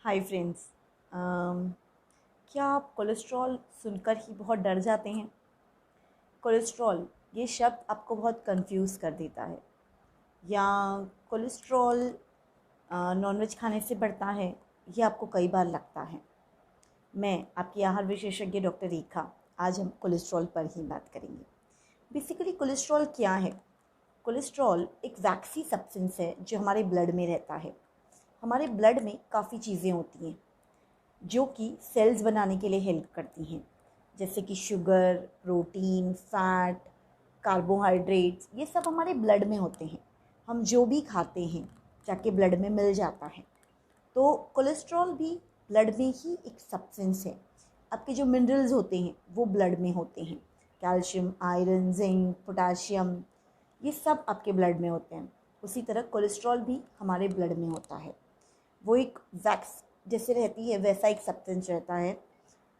Hi friends. क्या आप cholesterol सुनकर ही बहुत डर जाते हैं? कोलेस्ट्रॉल ये शब्द आपको बहुत कंफ्यूज कर देता है, या कोलेस्ट्रॉल नॉनवेज खाने से बढ़ता है, ये आपको कई बार लगता है। मैं आपकी आहार विशेषज्ञ डॉक्टर रेखा, आज हम कोलेस्ट्रॉल पर ही बात करेंगे। बेसिकली कोलेस्ट्रॉल क्या है? कोलेस्ट्रॉल एक वैक्सी सब्सटेंस है जो हमारे ब्लड में रहता है। हमारे ब्लड में काफ़ी चीज़ें होती हैं जो कि सेल्स बनाने के लिए हेल्प करती हैं, जैसे कि शुगर, प्रोटीन, फैट, कार्बोहाइड्रेट्स, ये सब हमारे ब्लड में होते हैं। हम जो भी खाते हैं जाके ब्लड में मिल जाता है। तो कोलेस्ट्रॉल भी ब्लड में ही एक सब्सटेंस है। आपके जो मिनरल्स होते हैं वो ब्लड में होते हैं, कैल्शियम, आयरन, जिंक, पोटाशियम, ये सब आपके ब्लड में होते हैं। उसी तरह कोलेस्ट्रॉल भी हमारे ब्लड में होता है। वो एक वैक्स जैसे रहती है, वैसा एक सब्सटेंस रहता है,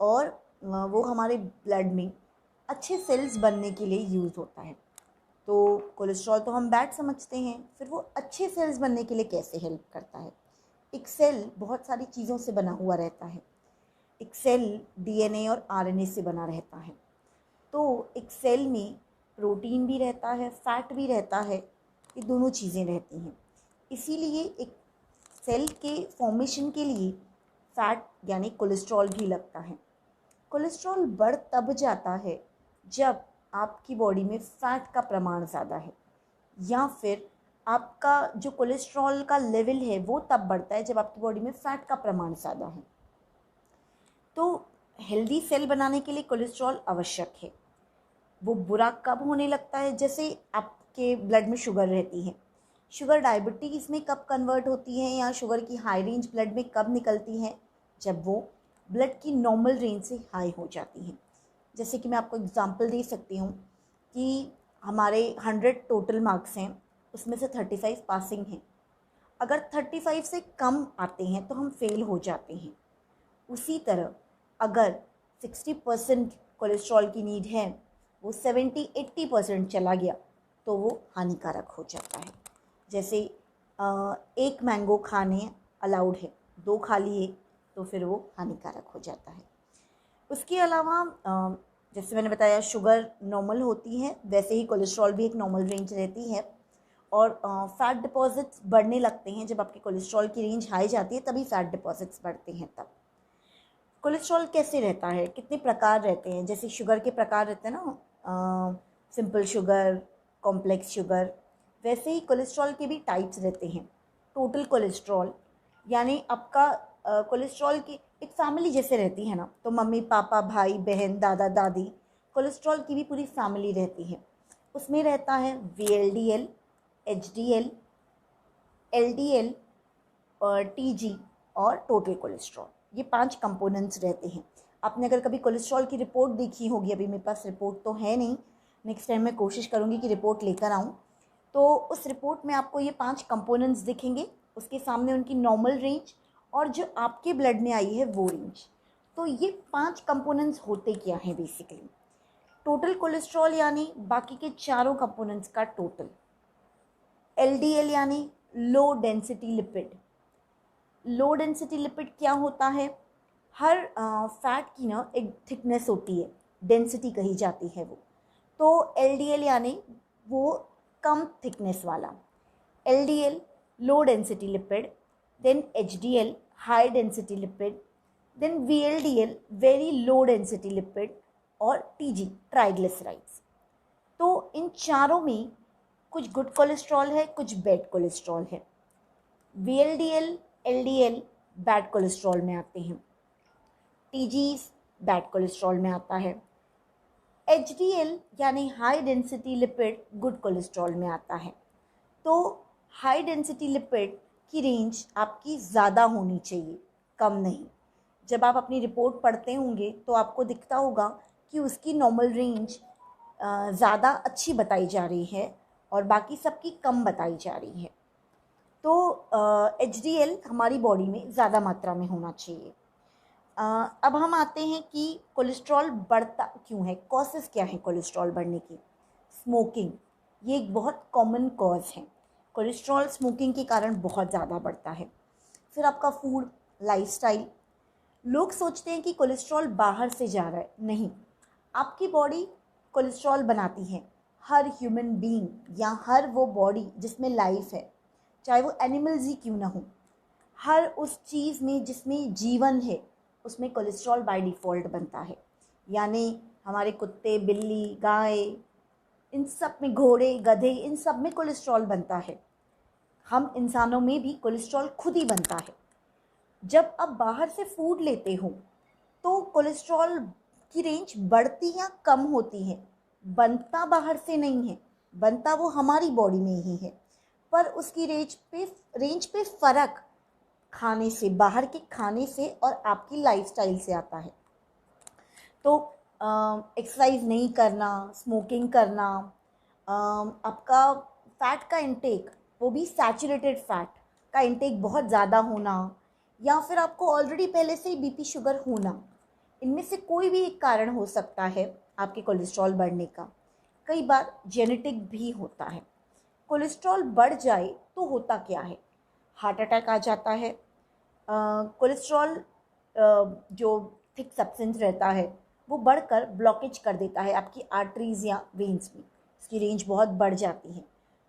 और वो हमारे ब्लड में अच्छे सेल्स बनने के लिए यूज़ होता है। तो कोलेस्ट्रॉल तो हम बैड समझते हैं, फिर वो अच्छे सेल्स बनने के लिए कैसे हेल्प करता है? एक सेल बहुत सारी चीज़ों से बना हुआ रहता है। एक सेल डीएनए और आरएनए से बना रहता है। तो एक सेल में प्रोटीन भी रहता है, फैट भी रहता है, ये दोनों चीज़ें रहती हैं। इसीलिए एक सेल के फॉर्मेशन के लिए फैट यानी कोलेस्ट्रॉल भी लगता है। कोलेस्ट्रॉल बढ़ तब जाता है जब आपकी बॉडी में फ़ैट का प्रमाण ज़्यादा है, या फिर आपका जो कोलेस्ट्रॉल का लेवल है वो तब बढ़ता है जब आपकी बॉडी में फ़ैट का प्रमाण ज़्यादा है। तो हेल्दी सेल बनाने के लिए कोलेस्ट्रॉल आवश्यक है। वो बुरा कब होने लगता है? जैसे आपके ब्लड में शुगर रहती है, शुगर डायबिटीज़ में कब कन्वर्ट होती है, या शुगर की हाई रेंज ब्लड में कब निकलती है? जब वो ब्लड की नॉर्मल रेंज से हाई हो जाती है। जैसे कि मैं आपको एग्जांपल दे सकती हूँ कि हमारे 100 टोटल मार्क्स हैं, उसमें से 35 पासिंग हैं। अगर 35 से कम आते हैं तो हम फेल हो जाते हैं। उसी तरह अगर 60% कोलेस्ट्रॉल की नीड है, वो 70-80% चला गया तो वो हानिकारक हो जाता है। जैसे एक मैंगो खाने अलाउड है, 2 खा लिए तो फिर वो हानिकारक हो जाता है। उसके अलावा जैसे मैंने बताया शुगर नॉर्मल होती है, वैसे ही कोलेस्ट्रॉल भी एक नॉर्मल रेंज रहती है। और फैट डिपॉजिट्स बढ़ने लगते हैं जब आपकी कोलेस्ट्रॉल की रेंज हाई जाती है, तभी फैट डिपॉजिट्स बढ़ते हैं। तब कोलेस्ट्रॉल कैसे रहता है, कितने प्रकार रहते हैं? जैसे शुगर के प्रकार रहते हैं ना, सिंपल शुगर, कॉम्प्लेक्स शुगर, वैसे ही कोलेस्ट्रॉल के भी टाइप्स रहते हैं। टोटल कोलेस्ट्रॉल यानी आपका कोलेस्ट्रॉल की एक फैमिली जैसे रहती है ना, तो मम्मी पापा, भाई बहन, दादा दादी, कोलेस्ट्रॉल की भी पूरी फैमिली रहती है। उसमें रहता है VLDL, HDL, LDL और TG और टोटल कोलेस्ट्रॉल। ये 5 कंपोनेंट्स रहते हैं। आपने अगर कभी कोलेस्ट्रॉल की रिपोर्ट देखी होगी, अभी मेरे पास रिपोर्ट तो है नहीं, नेक्स्ट टाइम मैं कोशिश करूँगी कि रिपोर्ट लेकर आऊँ। तो उस रिपोर्ट में आपको ये 5 कंपोनेंट्स दिखेंगे, उसके सामने उनकी नॉर्मल रेंज और जो आपके ब्लड में आई है वो रेंज। तो ये 5 कंपोनेंट्स होते क्या हैं बेसिकली? टोटल कोलेस्ट्रॉल यानी बाकी के चारों कंपोनेंट्स का टोटल। LDL यानी लो डेंसिटी लिपिड। लो डेंसिटी लिपिड क्या होता है? हर फैट की ना एक थिकनेस होती है, डेंसिटी कही जाती है वो। तो LDL यानी वो कम थिकनेस वाला, LDL low density lipid, then HDL high density lipid, then VLDL very low density lipid, और TG ट्राइग्लिसराइड्स। तो इन चारों में कुछ गुड कोलेस्ट्रॉल है, कुछ बैड कोलेस्ट्रॉल है। VLDL, LDL बैड कोलेस्ट्रॉल में आते हैं, TGs बैड कोलेस्ट्रॉल में आता है, HDL यानी high density lipid good cholesterol में आता है। तो हाई डेंसिटी लिपिड की रेंज आपकी ज़्यादा होनी चाहिए, कम नहीं। जब आप अपनी रिपोर्ट पढ़ते होंगे तो आपको दिखता होगा कि उसकी नॉर्मल रेंज ज़्यादा अच्छी बताई जा रही है और बाकी सबकी कम बताई जा रही है। तो HDL हमारी बॉडी में ज़्यादा मात्रा में होना चाहिए। अब हम आते हैं कि कोलेस्ट्रॉल बढ़ता क्यों है, कॉजेज़ क्या हैं कोलेस्ट्रॉल बढ़ने की? स्मोकिंग, ये एक बहुत कॉमन कॉज है। कोलेस्ट्रॉल स्मोकिंग के कारण बहुत ज़्यादा बढ़ता है। फिर आपका फूड, लाइफस्टाइल। लोग सोचते हैं कि कोलेस्ट्रॉल बाहर से जा रहा है, नहीं, आपकी बॉडी कोलेस्ट्रॉल बनाती है। हर ह्यूमन बीइंग या हर वो बॉडी जिसमें लाइफ है, चाहे वो एनिमल्स ही क्यों ना हो, हर उस चीज़ में जिसमें जीवन है उसमें कोलेस्ट्रॉल बाय डिफ़ॉल्ट बनता है। यानी हमारे कुत्ते, बिल्ली, गाय, इन सब में, घोड़े, गधे, इन सब में कोलेस्ट्रॉल बनता है। हम इंसानों में भी कोलेस्ट्रॉल खुद ही बनता है। जब आप बाहर से फूड लेते हो तो कोलेस्ट्रॉल की रेंज बढ़ती या कम होती है। बनता बाहर से नहीं है, बनता वो हमारी बॉडी में ही है, पर उसकी रेंज पे फ़र्क खाने से, बाहर के खाने से और आपकी लाइफस्टाइल से आता है। तो एक्सरसाइज नहीं करना, स्मोकिंग करना, आपका फ़ैट का इंटेक, वो भी सैचुरेटेड फ़ैट का इंटेक बहुत ज़्यादा होना, या फिर आपको ऑलरेडी पहले से ही बीपी शुगर होना, इनमें से कोई भी एक कारण हो सकता है आपके कोलेस्ट्रॉल बढ़ने का। कई बार जेनेटिक भी होता है। कोलेस्ट्रॉल बढ़ जाए तो होता क्या है, हार्ट अटैक आ जाता है। कोलेस्ट्रॉल जो थिक सब्सटेंस रहता है वो बढ़कर ब्लॉकेज कर देता है आपकी आर्टरीज या वेन्स में, इसकी रेंज बहुत बढ़ जाती है।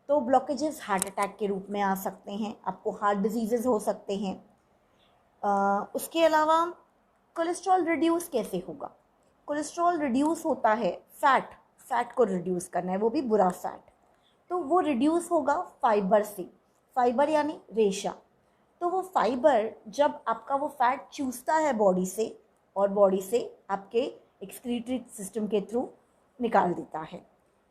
तो ब्लॉकेजेस हार्ट अटैक के रूप में आ सकते हैं, आपको हार्ट डिजीज़ेज़ हो सकते हैं। उसके अलावा कोलेस्ट्रॉल रिड्यूस कैसे होगा? कोलेस्ट्रॉल रिड्यूस होता है, फ़ैट को रिड्यूस करना है, वो भी बुरा फ़ैट। तो वो रिड्यूस होगा फाइबर से, फाइबर यानी रेशा। तो वो फाइबर जब आपका वो फ़ैट चूसता है बॉडी से, और बॉडी से आपके एक्सक्रीटरी सिस्टम के थ्रू निकाल देता है।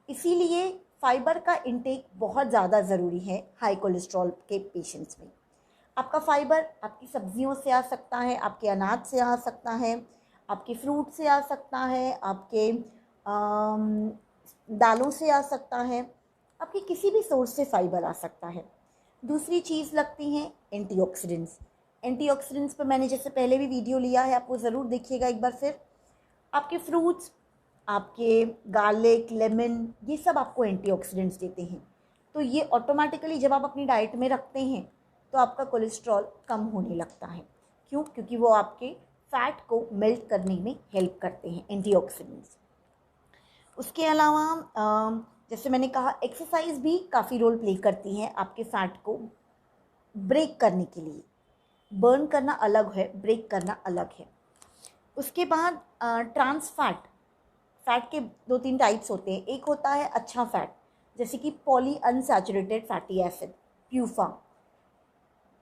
इसीलिए फाइबर का इंटेक बहुत ज़्यादा ज़रूरी है हाई कोलेस्ट्रॉल के पेशेंट्स में। आपका फाइबर आपकी सब्जियों से आ सकता है, आपके अनाज से आ सकता है, आपके फ्रूट से आ सकता है, आपके दालों से आ सकता है, आपके किसी भी सोर्स से फाइबर आ सकता है। दूसरी चीज़ लगती हैं एंटीऑक्सीडेंट्स। एंटीऑक्सीडेंट्स पर मैंने जैसे पहले भी वीडियो लिया है, आप वो ज़रूर देखिएगा एक बार फिर। आपके फ्रूट्स, आपके गार्लिक, लेमन, ये सब आपको एंटीऑक्सीडेंट्स देते हैं। तो ये ऑटोमेटिकली जब आप अपनी डाइट में रखते हैं तो आपका कोलेस्ट्रॉल कम होने लगता है। क्यों? क्योंकि वो आपके फ़ैट को मेल्ट करने में हेल्प करते हैं, एंटीऑक्सीडेंट्स। उसके अलावा जैसे मैंने कहा, एक्सरसाइज भी काफ़ी रोल प्ले करती हैं आपके फ़ैट को ब्रेक करने के लिए। बर्न करना अलग है, ब्रेक करना अलग है। उसके बाद ट्रांस फ़ैट के 2-3 टाइप्स होते हैं। एक होता है अच्छा फ़ैट, जैसे कि poly unsaturated fatty acid, PUFA,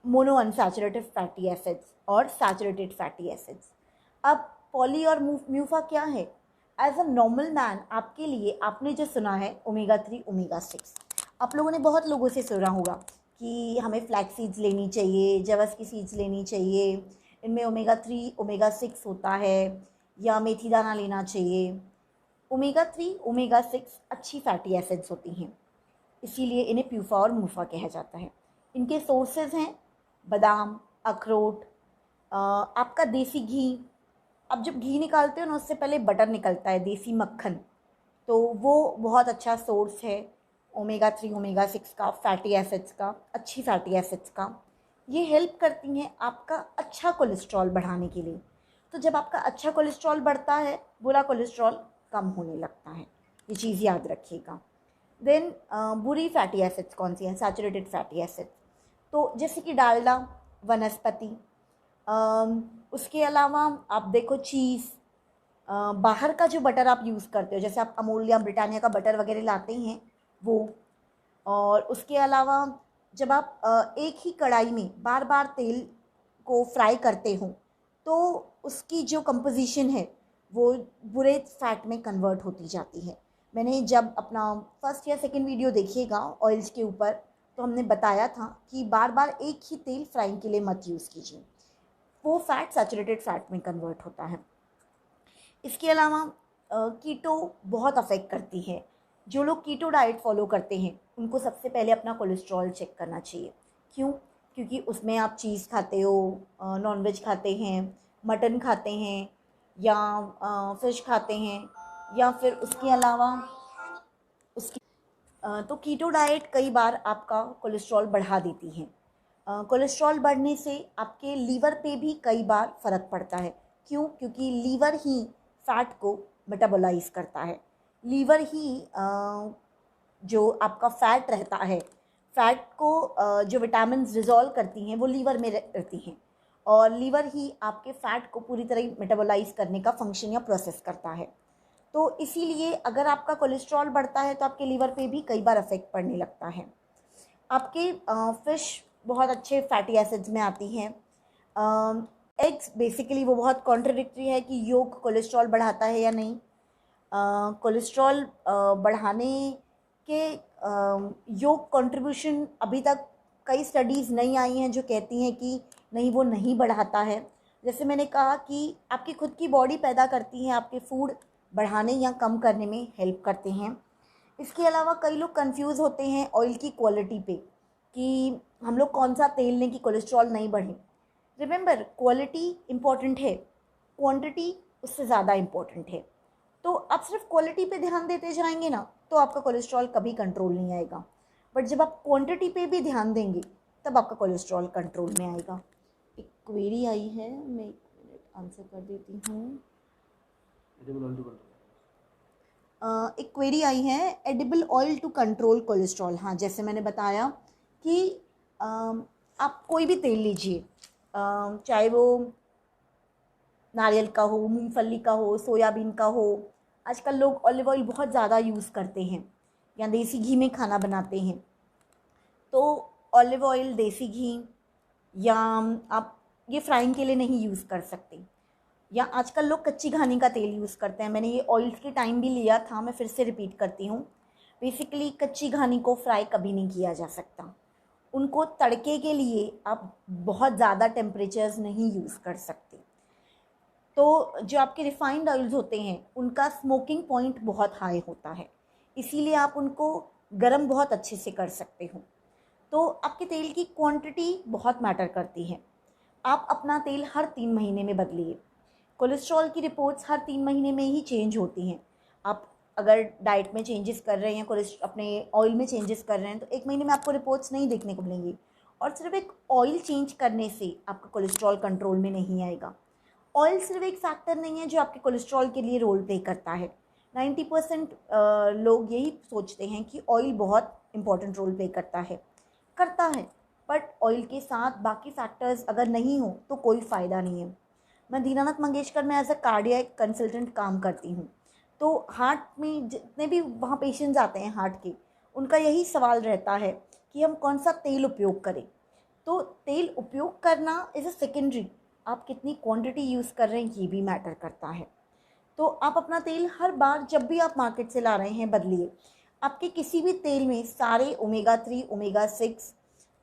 mono unsaturated fatty acids और सैचुरेटेड फैटी एसिड्स। अब पॉली और म्यूफा क्या है? एज अ नॉर्मल मैन आपके लिए आपने जो सुना है ओमेगा 3, ओमेगा 6, आप लोगों ने बहुत लोगों से सुना होगा कि हमें फ्लैक्स सीड्स लेनी चाहिए, जवस की सीड्स लेनी चाहिए, इनमें ओमेगा 3, ओमेगा 6 होता है, या मेथी दाना लेना चाहिए। ओमेगा 3, ओमेगा 6 अच्छी फैटी एसिड्स होती हैं, इसीलिए इन्हें प्यूफा और मूफा कहा जाता है। इनके सोर्सेज हैं बादाम, अखरोट, आपका देसी घी। अब जब घी निकालते हो ना, उससे पहले बटर निकलता है, देसी मक्खन, तो वो बहुत अच्छा सोर्स है ओमेगा 3, ओमेगा 6 का, फैटी एसिड्स का, अच्छी फैटी एसिड्स का। ये हेल्प करती हैं आपका अच्छा कोलेस्ट्रॉल बढ़ाने के लिए। तो जब आपका अच्छा कोलेस्ट्रॉल बढ़ता है, बुरा कोलेस्ट्रॉल कम होने लगता है, ये चीज़ याद रखिएगा। देन बुरी फैटी एसिड्स कौन सी हैं? सैचुरेटेड फैटी एसिड्स, तो जैसे कि डालडा, वनस्पति। उसके अलावा आप देखो चीज़, बाहर का जो बटर आप यूज़ करते हो, जैसे आप अमूल या ब्रिटानिया का बटर वगैरह लाते हैं वो। और उसके अलावा जब आप एक ही कढ़ाई में बार बार तेल को फ्राई करते हो तो उसकी जो कंपोजिशन है वो बुरे फैट में कन्वर्ट होती जाती है। मैंने जब अपना फर्स्ट या सेकंड वीडियो देखिएगा ऑयल्स के ऊपर, तो हमने बताया था कि बार बार एक ही तेल फ्राइंग के लिए मत यूज़ कीजिए, वो फ़ैट सैचुरेटेड फ़ैट में कन्वर्ट होता है। इसके अलावा कीटो बहुत अफेक्ट करती है। जो लोग कीटो डाइट फॉलो करते हैं उनको सबसे पहले अपना कोलेस्ट्रॉल चेक करना चाहिए। क्यों? क्योंकि उसमें आप चीज़ खाते हो, नॉनवेज खाते हैं, मटन खाते हैं, या फ़िश खाते हैं, या फिर उसके अलावा उसकी तो कीटो डाइट कई बार आपका कोलेस्ट्रॉल बढ़ा देती है। कोलेस्ट्रॉल बढ़ने से आपके लीवर पे भी कई बार फ़र्क पड़ता है। क्यों? क्योंकि लीवर ही फ़ैट को मेटाबोलाइज़ करता है। लीवर ही जो आपका फ़ैट रहता है, फ़ैट को जो विटामिन्स डिज़ोल्व करती हैं वो लीवर में रहती हैं, और लीवर ही आपके फ़ैट को पूरी तरह मेटाबोलाइज़ करने का फंक्शन या प्रोसेस करता है। तो इसीलिए अगर आपका कोलेस्ट्रॉल बढ़ता है तो आपके लीवर पे भी कई बार अफेक्ट पड़ने लगता है। आपके फ़िश बहुत अच्छे फैटी एसिड्स में आती हैं। एग्स बेसिकली वो बहुत कॉन्ट्रडिक्टरी है कि योग कोलेस्ट्रॉल बढ़ाता है या नहीं। कोलेस्ट्रॉल बढ़ाने के योग कंट्रीब्यूशन अभी तक कई स्टडीज़ नहीं आई हैं जो कहती हैं कि नहीं, वो नहीं बढ़ाता है। जैसे मैंने कहा कि आपकी खुद की बॉडी पैदा करती है, आपके फूड बढ़ाने या कम करने में हेल्प करते हैं। इसके अलावा कई लोग कंफ्यूज होते हैं ऑयल की क्वालिटी पे कि हम लोग कौन सा तेल लें कि कोलेस्ट्रॉल नहीं बढ़े। रिमेंबर, क्वालिटी इम्पॉर्टेंट है, क्वांटिटी उससे ज़्यादा इम्पॉर्टेंट है। तो आप सिर्फ क्वालिटी पे ध्यान देते जाएंगे ना तो आपका कोलेस्ट्रॉल कभी कंट्रोल नहीं आएगा, बट जब आप क्वांटिटी पे भी ध्यान देंगे तब आपका कोलेस्ट्रॉल कंट्रोल में आएगा। एक क्वेरी आई है, मैं एक मिनट आंसर कर देती हूँ। एक क्वेरी आई है, edible oil to control cholesterol. हाँ, जैसे मैंने बताया कि आप कोई भी तेल लीजिए, चाहे वो नारियल का हो, मूंगफली का हो, सोयाबीन का हो। आजकल लोग ऑलिव ऑयल बहुत ज़्यादा यूज़ करते हैं या देसी घी में खाना बनाते हैं। तो ऑलिव ऑयल, देसी घी, या आप ये फ्राइंग के लिए नहीं यूज़ कर सकते। या आजकल लोग कच्ची घानी का तेल यूज़ करते हैं। मैंने ये ऑयल्स के टाइम भी लिया था, मैं फिर से रिपीट करती हूँ। बेसिकली कच्ची घानी को फ्राई कभी नहीं किया जा सकता। उनको तड़के के लिए आप बहुत ज़्यादा टेम्परेचर्स नहीं यूज़ कर सकते। तो जो आपके रिफाइंड ऑयल्स होते हैं उनका स्मोकिंग पॉइंट बहुत हाई होता है, इसीलिए आप उनको गर्म बहुत अच्छे से कर सकते हो। तो आपके तेल की क्वांटिटी बहुत मैटर करती है। आप अपना तेल हर 3 महीने में बदलिए। कोलेस्ट्रॉल की रिपोर्ट्स हर 3 महीने में ही चेंज होती हैं। आप अगर डाइट में चेंजेस कर रहे हैं, अपने ऑयल में चेंजेस कर रहे हैं, तो 1 महीने में आपको रिपोर्ट्स नहीं देखने को मिलेंगी। और सिर्फ एक ऑयल चेंज करने से आपका कोलेस्ट्रॉल कंट्रोल में नहीं आएगा। ऑयल सिर्फ एक फैक्टर नहीं है जो आपके कोलेस्ट्रॉल के लिए रोल प्ले करता है। 90% लोग यही सोचते हैं कि ऑयल बहुत इंपॉर्टेंट रोल प्ले करता है, बट ऑयल के साथ बाकी फैक्टर्स अगर नहीं हो तो कोई फ़ायदा नहीं है। मैं दीनानाथ मंगेशकर में एज अ कार्डियक कंसल्टेंट काम करती हूँ। तो हार्ट में जितने भी वहाँ पेशेंट्स आते हैं हार्ट के, उनका यही सवाल रहता है कि हम कौन सा तेल उपयोग करें। तो तेल उपयोग करना इज़ अ सेकेंडरी, आप कितनी क्वांटिटी यूज़ कर रहे हैं ये भी मैटर करता है। तो आप अपना तेल हर बार जब भी आप मार्केट से ला रहे हैं बदलिए। आपके किसी भी तेल में सारे ओमेगा 3, ओमेगा 6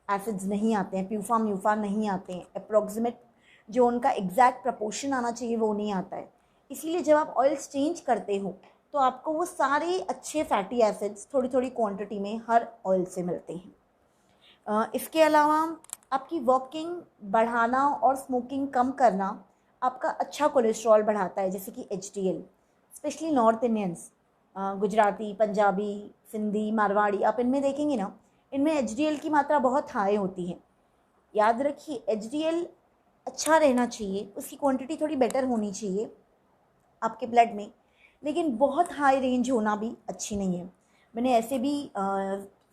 एसिड्स नहीं आते हैं, प्यूफा म्यूफा नहीं आते हैं। अप्रॉक्सीमेट जो उनका एग्जैक्ट प्रपोर्शन आना चाहिए वो नहीं आता है। इसीलिए जब आप ऑयल्स चेंज करते हो तो आपको वो सारे अच्छे फैटी एसिड्स थोड़ी थोड़ी क्वांटिटी में हर ऑयल से मिलते हैं। इसके अलावा आपकी वॉकिंग बढ़ाना और स्मोकिंग कम करना आपका अच्छा कोलेस्ट्रॉल बढ़ाता है, जैसे कि HDL। Specially north Indians, Gujarati, Punjabi, Sindhi, Marwari, आप इनमें देखेंगे ना, इनमें HDL की मात्रा बहुत हाई होती है। याद रखिए, HDL अच्छा रहना चाहिए, उसकी क्वांटिटी थोड़ी बेटर होनी चाहिए आपके ब्लड में, लेकिन बहुत हाई रेंज होना भी अच्छी नहीं है। मैंने ऐसे भी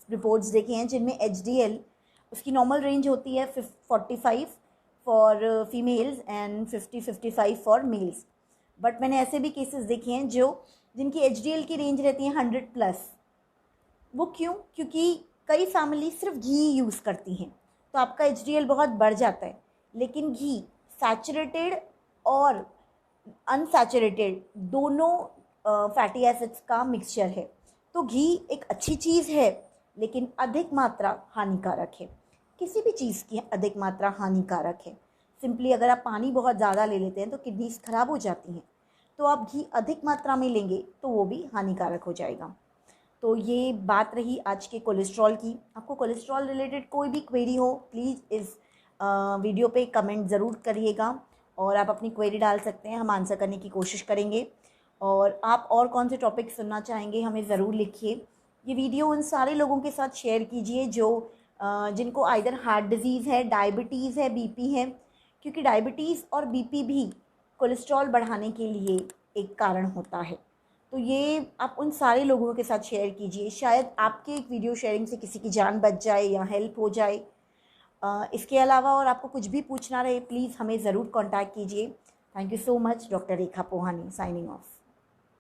रिपोर्ट्स देखे हैं जिनमें HDL उसकी नॉर्मल रेंज होती है 45 for females and 50-55 for mails. But मैंने ऐसे भी केसेस देखे हैं जिनकी HDL की रेंज रहती है 100+। वो क्यों? क्योंकि कई फैमिली सिर्फ घी यूज़ करती हैं, तो आपका HDL बहुत बढ़ जाता है। लेकिन घी सैचुरेटेड और अनसैचुरेटेड दोनों फैटी एसिड्स का मिक्सचर है। तो घी एक अच्छी चीज़ है, लेकिन अधिक मात्रा हानिकारक है। किसी भी चीज़ की अधिक मात्रा हानिकारक है। सिंपली अगर आप पानी बहुत ज़्यादा ले लेते हैं तो किडनीज खराब हो जाती हैं, तो आप घी अधिक मात्रा में लेंगे तो वो भी हानिकारक हो जाएगा। तो ये बात रही आज के कोलेस्ट्रॉल की। आपको कोलेस्ट्रॉल रिलेटेड कोई भी क्वेरी हो, प्लीज़ इस वीडियो पे कमेंट ज़रूर करिएगा और आप अपनी क्वेरी डाल सकते हैं, हम आंसर करने की कोशिश करेंगे। और आप और कौन से टॉपिक सुनना चाहेंगे हमें ज़रूर लिखिए। ये वीडियो उन सारे लोगों के साथ शेयर कीजिए जो जिनको आइदर हार्ट डिज़ीज़ है, डायबिटीज़ है, बीपी है, क्योंकि डायबिटीज़ और बीपी भी कोलेस्ट्रॉल बढ़ाने के लिए एक कारण होता है। तो ये आप उन सारे लोगों के साथ शेयर कीजिए, शायद आपके एक वीडियो शेयरिंग से किसी की जान बच जाए या हेल्प हो जाए। इसके अलावा और आपको कुछ भी पूछना रहे प्लीज़ हमें ज़रूर कॉन्टैक्ट कीजिए। Thank you so much. Doctor Rekha Pohani signing of.